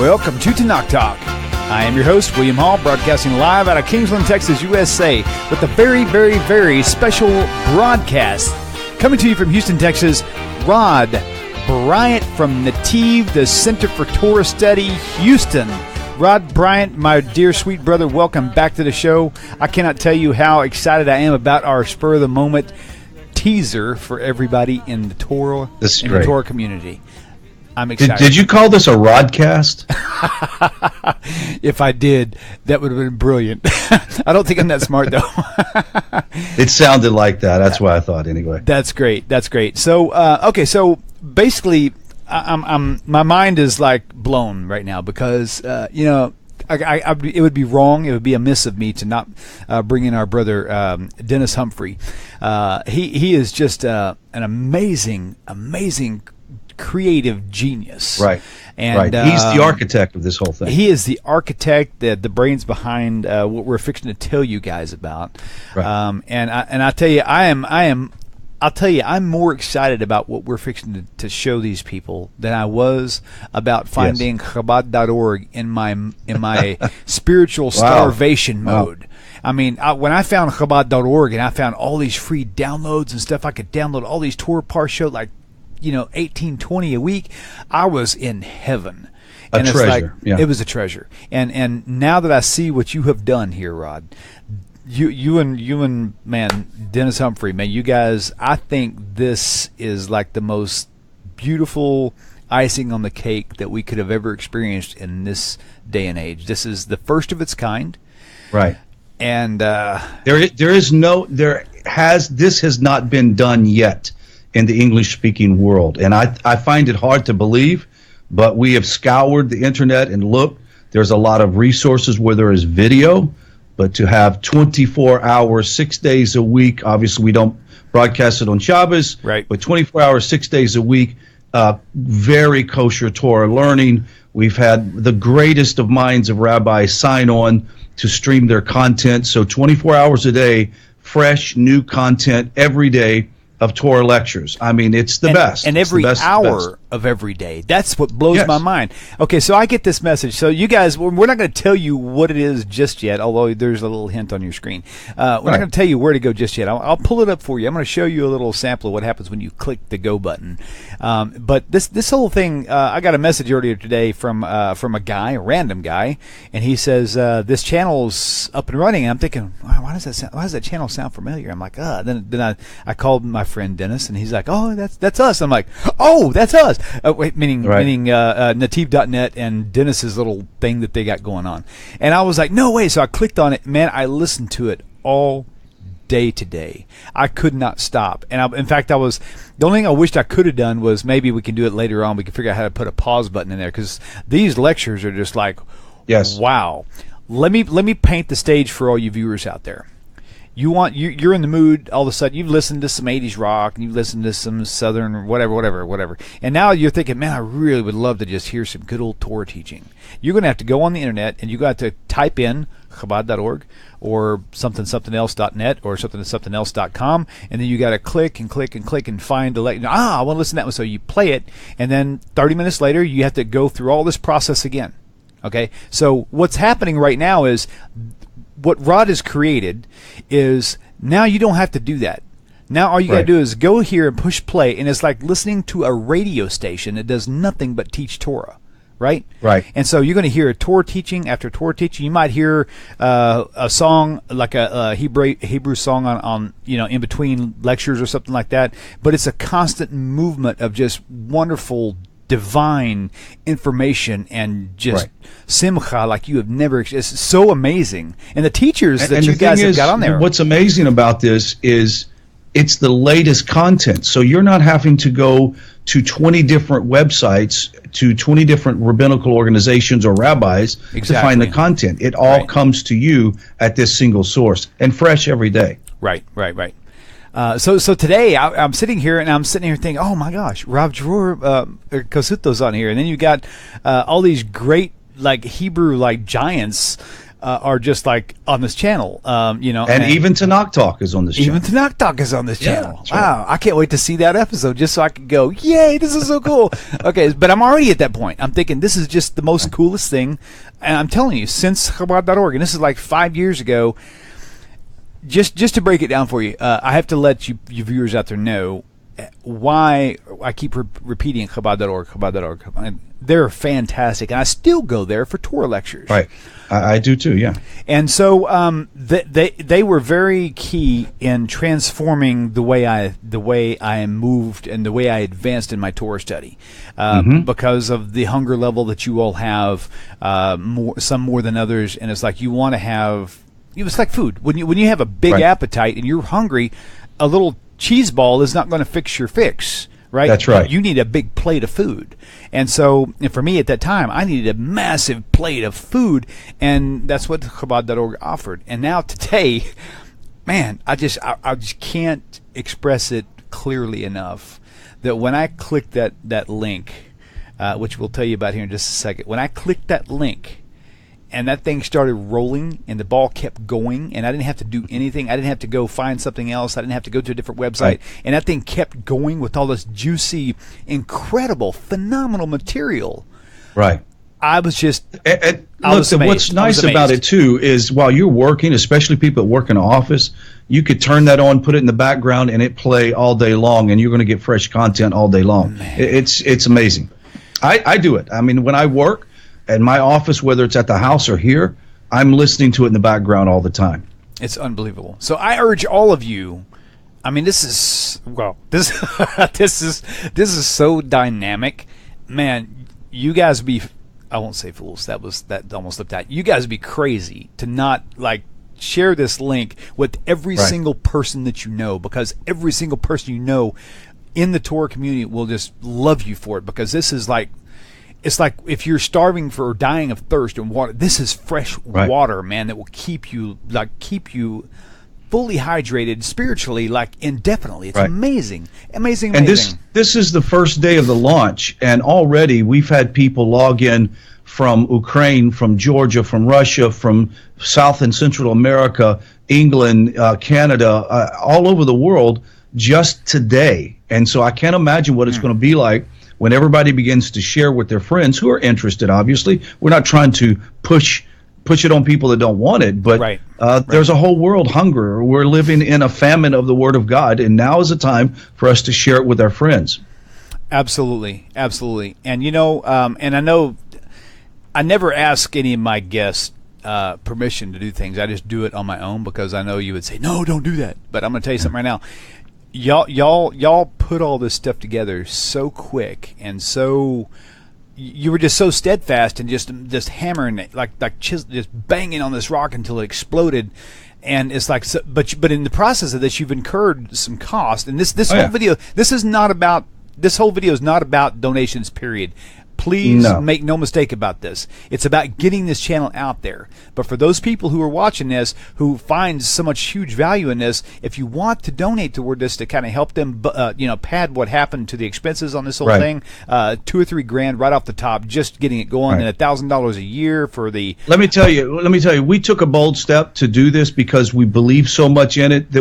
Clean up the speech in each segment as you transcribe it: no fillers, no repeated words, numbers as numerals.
Welcome to Tanakh Talk. I am your host, William Hall, broadcasting live out of Kingsland, Texas, USA, with a very, very, very special broadcast. Coming to you from Houston, Texas, Rod Bryant from Nativ, the Center for Torah Study, Houston. Rod Bryant, my dear sweet brother, welcome back to the show. I cannot tell you how excited I am about our spur of the moment teaser for everybody in the Torah the Torah community. I'm excited. Did you call this a Rodcast? If I did, that would have been brilliant. I don't think I'm that smart, though. It sounded like that. That's why I thought, anyway. That's great. That's great. So, okay. So basically, my mind is like blown right now because it would be wrong. It would be amiss of me to not bring in our brother Dennis Humphrey. He is just an amazing creative genius. Right. And right. He's the architect of this whole thing. He is the architect, the brains behind what we're fixing to tell you guys about. Right. And I tell you, I'm more excited about what we're fixing to show these people than I was about finding Chabad.org in my spiritual starvation mode. I mean, when I found Chabad.org and I found all these free downloads and stuff, I could download all these Torah Parsha, like, 18, 20 a week, I was in heaven. And treasure. It was a treasure. And now that I see what you have done here, Rod, you and man, Dennis Humphrey, man, you guys, I think this is like the most beautiful icing on the cake that we could have ever experienced in this day and age. This is the first of its kind. Right. And this has not been done yet in the English-speaking world. And I find it hard to believe, but we have scoured the internet and looked. There's a lot of resources where there is video, but to have 24 hours, 6 days a week, obviously we don't broadcast it on Shabbos, right? But 24 hours, 6 days a week, very kosher Torah learning. We've had the greatest of minds of rabbis sign on to stream their content. So 24 hours a day, fresh, new content every day of Torah lectures. I mean, it's the best. And every hour of every day. That's what blows my mind. Okay, so I get this message. So you guys, we're not going to tell you what it is just yet, although there's a little hint on your screen. We're not going to tell you where to go just yet. I'll pull it up for you. I'm going to show you a little sample of what happens when you click the go button. But this whole thing, I got a message earlier today from a guy, a random guy, and he says this channel's up and running. And I'm thinking, wow, why does that channel sound familiar? I'm like, Then I called my friend Dennis, and he's like, oh, that's us. I'm like, oh, that's us. Meaning Nativ.net and Dennis's little thing that they got going on. And I was like, no way. So I clicked on it. Man, I listened to it all day today. I could not stop. And in fact, the only thing I wished I could have done was maybe we can do it later on. We can figure out how to put a pause button in there, because these lectures are just like, wow. Let me paint the stage for all you viewers out there. You're in the mood. All of a sudden, you've listened to some 80s rock, and you've listened to some Southern whatever. And now you're thinking, man, I really would love to just hear some good old Torah teaching. You're going to have to go on the internet, and you got to type in Chabad.org or something-else.net or something-else.com, and then you got to click and find the I want to listen to that one. So you play it, and then 30 minutes later, you have to go through all this process again. Okay, so what's happening right now is, what Rod has created is, now you don't have to do that. Now all you got to do is go here and push play, and it's like listening to a radio station that does nothing but teach Torah, right? Right. And so you're going to hear a Torah teaching after Torah teaching. You might hear a song, like a Hebrew song on in between lectures or something like that. But it's a constant movement of just wonderful, divine information and just simcha like you have never. It's so amazing. And the teachers that you guys have got on there. What's amazing about this is it's the latest content. So you're not having to go to 20 different websites, to 20 different rabbinical organizations or rabbis to find the content. It all comes to you at this single source, and fresh every day. Right. So today I'm sitting here thinking, oh my gosh, Rav Dror Kosuto's on here, and then you got all these great like Hebrew like giants are just like on this channel, and even Tanakh Talk is on this channel. Even Tanakh Talk is on this channel. That's Wow, right. I can't wait to see that episode just so I can go, yay, this is so cool. Okay, but I'm already at that point. I'm thinking this is just the most coolest thing. And I'm telling you, since Chabad.org, and this is like 5 years ago, just to break it down for you, I have to let you viewers out there know why I keep repeating Chabad.org, Chabad.org. They're fantastic, and I still go there for Torah lectures. Right, I do too. Yeah, and so they were very key in transforming the way I moved and the way I advanced in my Torah study, because of the hunger level that you all have, some more than others, and it's like you want to have. It's like food. When you have a big appetite and you're hungry, a little cheese ball is not going to fix your fix, right? That's right. You need a big plate of food. And so, and for me at that time, I needed a massive plate of food, and that's what Chabad.org offered. And now today, man, I just can't express it clearly enough that when I click that link, which we'll tell you about here in just a second, when I clicked that link, and that thing started rolling, and the ball kept going, and I didn't have to do anything. I didn't have to go find something else. I didn't have to go to a different website. Right. And that thing kept going with all this juicy, incredible, phenomenal material. Right. I was just look, what's nice about it, too, is while you're working, especially people that work in an office, you could turn that on, put it in the background, and it play all day long, and you're going to get fresh content all day long. It's amazing. I do it. I mean, when I work, at my office, whether it's at the house or here, I'm listening to it in the background all the time. It's unbelievable. So I urge all of you. I mean, this is this is so dynamic, man. You guys be, I won't say fools. That almost slipped out. You guys be crazy to not like share this link with every single person that you know, because every single person you know in the Torah community will just love you for it, because this is like. It's like if you're starving for or dying of thirst and water, this is fresh water, man, that will keep you fully hydrated spiritually, like indefinitely. It's amazing. And this is the first day of the launch, and already we've had people log in from Ukraine, from Georgia, from Russia, from South and Central America, England, Canada, all over the world just today. And so I can't imagine what it's going to be like when everybody begins to share with their friends who are interested. Obviously, we're not trying to push it on people that don't want it, but there's a whole world hunger. We're living in a famine of the Word of God, and now is the time for us to share it with our friends. Absolutely. And and I know I never ask any of my guests permission to do things. I just do it on my own, because I know you would say, no, don't do that. But I'm going to tell you something right now. Y'all put all this stuff together so quick, and so you were just so steadfast and just hammering it like just banging on this rock until it exploded. And it's like, but in the process of this, you've incurred some cost. And this whole video, this whole video is not about donations. Period. Please make no mistake about this. It's about getting this channel out there. But for those people who are watching this, who find so much huge value in this, if you want to donate toward this to kind of help them, pad what happened to the expenses on this whole thing, $2 or $3 grand right off the top, just getting it going, and $1,000 a year for the. Let me tell you, we took a bold step to do this because we believe so much in it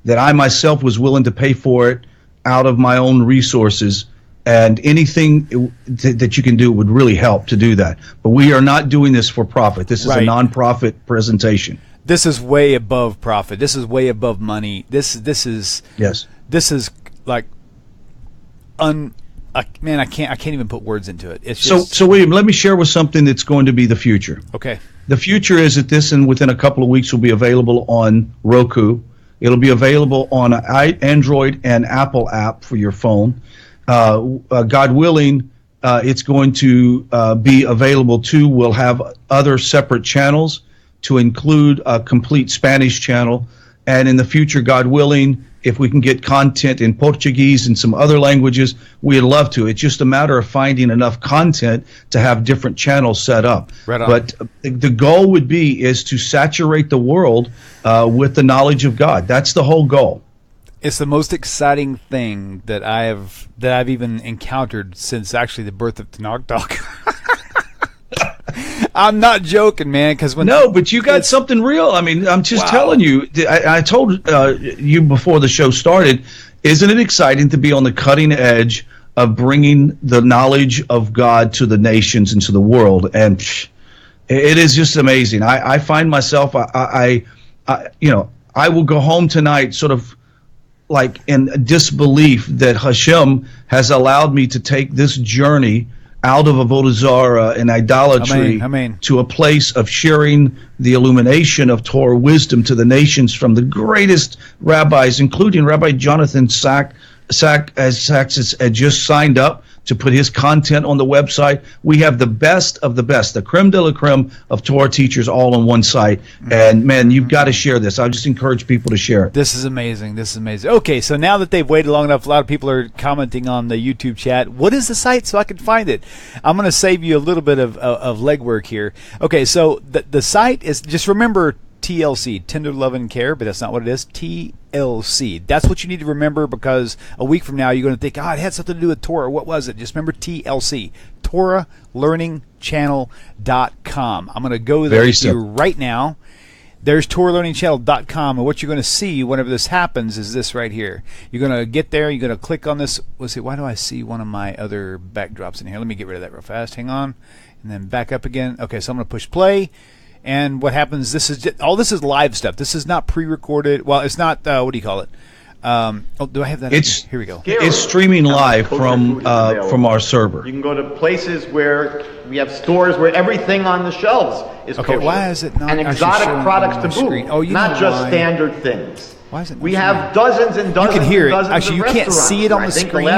that I myself was willing to pay for it out of my own resources. And anything that you can do would really help to do that. But we are not doing this for profit. This is a nonprofit presentation. This is way above profit. This is way above money. This is like man, I can't even put words into it. It's just, so William, let me share with something that's going to be the future. Okay. The future is that this, and within a couple of weeks, will be available on Roku. It'll be available on an Android and Apple app for your phone. God willing, it's going to be available too. We'll have other separate channels to include a complete Spanish channel. And in the future, God willing, if we can get content in Portuguese and some other languages, we'd love to. It's just a matter of finding enough content to have different channels set up. Right on. But the goal would be is to saturate the world with the knowledge of God. That's the whole goal. It's the most exciting thing that I've even encountered since actually the birth of Tanakh Talk. I'm not joking, man. Because but you got something real. I mean, I'm just telling you. I told you before the show started. Isn't it exciting to be on the cutting edge of bringing the knowledge of God to the nations and to the world? And it is just amazing. I find myself, I will go home tonight sort of like in disbelief that Hashem has allowed me to take this journey out of avodah zarah and idolatry to a place of sharing the illumination of Torah wisdom to the nations from the greatest rabbis, including Rabbi Jonathan Sachs has just signed up to put his content on the website. We have the best of the best, the creme de la creme of Torah teachers all on one site. And, man, you've got to share this. I just encourage people to share it. This is amazing. Okay, so now that they've waited long enough, a lot of people are commenting on the YouTube chat. What is the site so I can find it? I'm going to save you a little bit of legwork here. Okay, so the site is, just remember, TLC, Tender Love and Care, but that's not what it is. TLC. That's what you need to remember, because a week from now you're going to think, it had something to do with Torah. What was it? Just remember TLC, TorahLearningChannel.com. I'm going to go there with you right now. There's TorahLearningChannel.com, and what you're going to see whenever this happens is this right here. You're going to get there. You're going to click on this. Let's see. Why do I see one of my other backdrops in here? Let me get rid of that real fast. Hang on. And then back up again. Okay, so I'm going to push play. And what happens, this is live stuff. This is not pre-recorded. Well, it's not, what do you call it? Do I have that? Here we go. It's streaming live from our server. You can go to places where we have stores where everything on the shelves is kosher. Why is it not and exotic products to boot, not just standard things. Why is it? We have dozens and dozens. You can hear it. Actually, you can't see it on the screen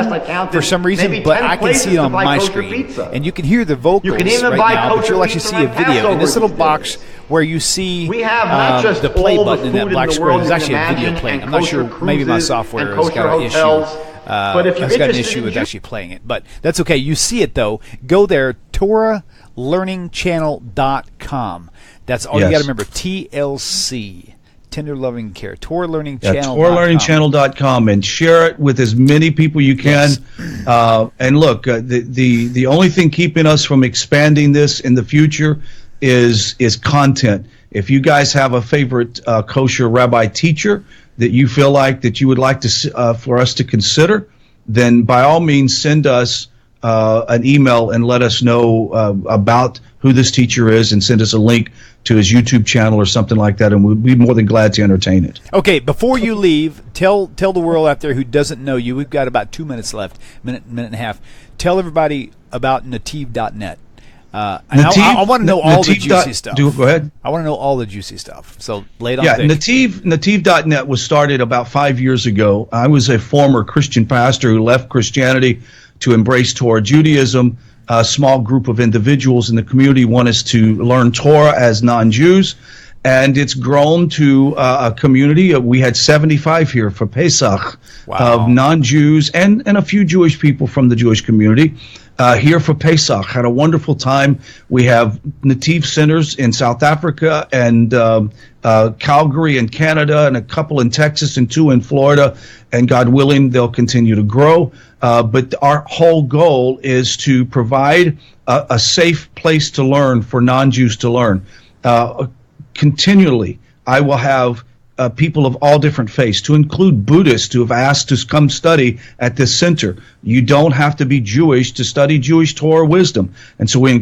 for some reason, but I can see it on my screen. And you can hear the vocals you can even right buy now, but you'll actually see a video. In this little box where you see the play button in that black square, there's actually a video playing. I'm not sure. Maybe my software has got an issue. But if you're got an issue with actually playing it. But that's okay. You see it, though. Go there, TorahLearningChannel.com. That's all you got to remember. TLC. Tender Loving Care. TorahLearningChannel.com. TorahLearningChannel.com, and share it with as many people you can. Yes. And look, the only thing keeping us from expanding this in the future is content. If you guys have a favorite kosher rabbi teacher that you feel like that you would like to for us to consider, then by all means send us an email and let us know about who this teacher is, and send us a link to his YouTube channel or something like that, and we'd be more than glad to entertain it. Okay, before you leave, tell the world out there who doesn't know you, we've got about 2 minutes left, minute and a half. Tell everybody about Nativ.net. I want to know all the juicy stuff. Go ahead. I want to know all the juicy stuff. So lay it on thick. Nativ.net was started about 5 years ago. I was a former Christian pastor who left Christianity to embrace Torah Judaism. A small group of individuals in the community want us to learn Torah as non-Jews, and it's grown to a community. We had 75 here for Pesach of non-Jews and a few Jewish people from the Jewish community here for Pesach. Had a wonderful time. We have Nativ centers in South Africa and Calgary in Canada, and a couple in Texas and 2 in Florida, and God willing, they'll continue to grow. But our whole goal is to provide a safe place to learn for non-Jews to learn. Continually, I will have people of all different faiths, to include Buddhists who have asked to come study at this center. You don't have to be Jewish to study Jewish Torah wisdom. And so we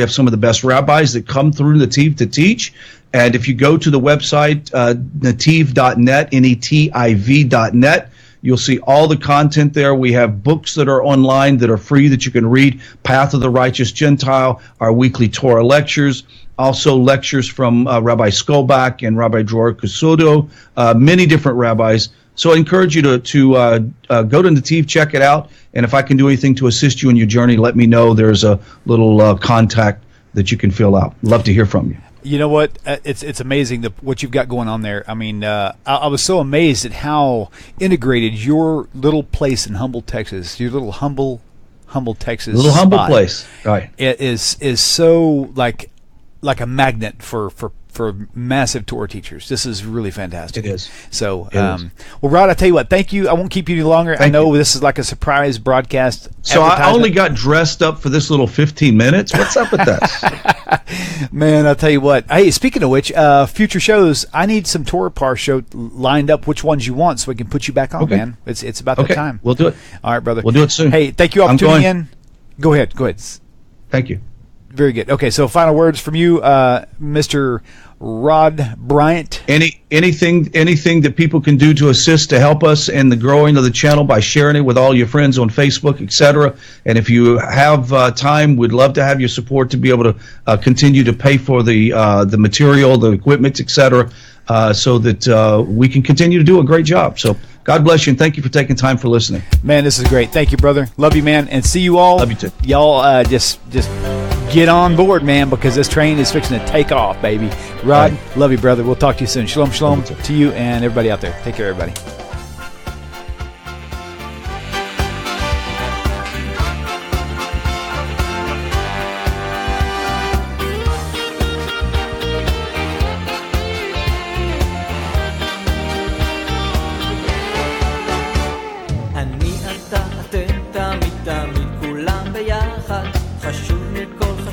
have some of the best rabbis that come through Nativ to teach. And if you go to the website, nativ.net, Netiv.net, you'll see all the content there. We have books that are online that are free that you can read. Path of the Righteous Gentile, our weekly Torah lectures, also lectures from Rabbi Skolbach and Rabbi Dror Kusudo, many different rabbis. So I encourage you to go to Nativ, check it out. And if I can do anything to assist you in your journey, let me know. There's a little contact that you can fill out. Love to hear from you. You know what? It's amazing what you've got going on there. I mean, I was so amazed at how integrated your little place in Humble, Texas, your little humble Texas, humble place, right? It is so like a magnet for for massive Torah teachers. This is really fantastic. It is. So, well, Rod, I tell you what, thank you. I won't keep you any longer. I know this is like a surprise broadcast. So I only got dressed up for this little 15 minutes. What's up with that? Man, I'll tell you what. Hey, speaking of which, future shows, I need some Torah Par show lined up, which ones you want, so we can put you back on, man. It's about the time. We'll do it. All right, brother. We'll do it soon. Hey, thank you all for tuning in. Go ahead. Thank you. Very good. Okay, so final words from you, Mr. Rod Bryant. Anything that people can do to assist to help us in the growing of the channel by sharing it with all your friends on Facebook, etc. And if you have time, we'd love to have your support to be able to continue to pay for the material, the equipment, etc. So that we can continue to do a great job. So God bless you, and thank you for taking time for listening. Man, this is great. Thank you, brother. Love you, man, and see you all. Love you too. Y'all just get on board, man, because this train is fixing to take off, baby. Rod, right. Love you, brother. We'll talk to you soon. Shalom, shalom to you and everybody out there. Take care, everybody.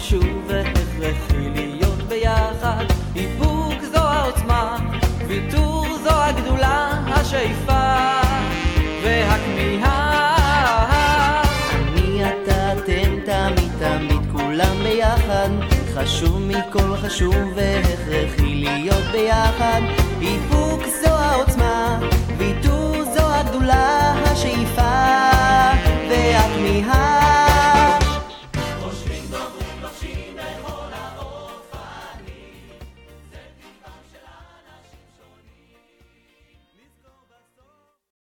חשוב והכרחי להיות ביחד. איפוק זו העוצמה, ויתור זו הגדולה, השאיפה והכמיהה. אני אתה אתם תמיד תמיד כולם ביחד. חשוב מכל חשוב והכרחי להיות ביחד. איפוק זו העוצמה, ויתור זו הגדולה, השאיפה והכמיהה.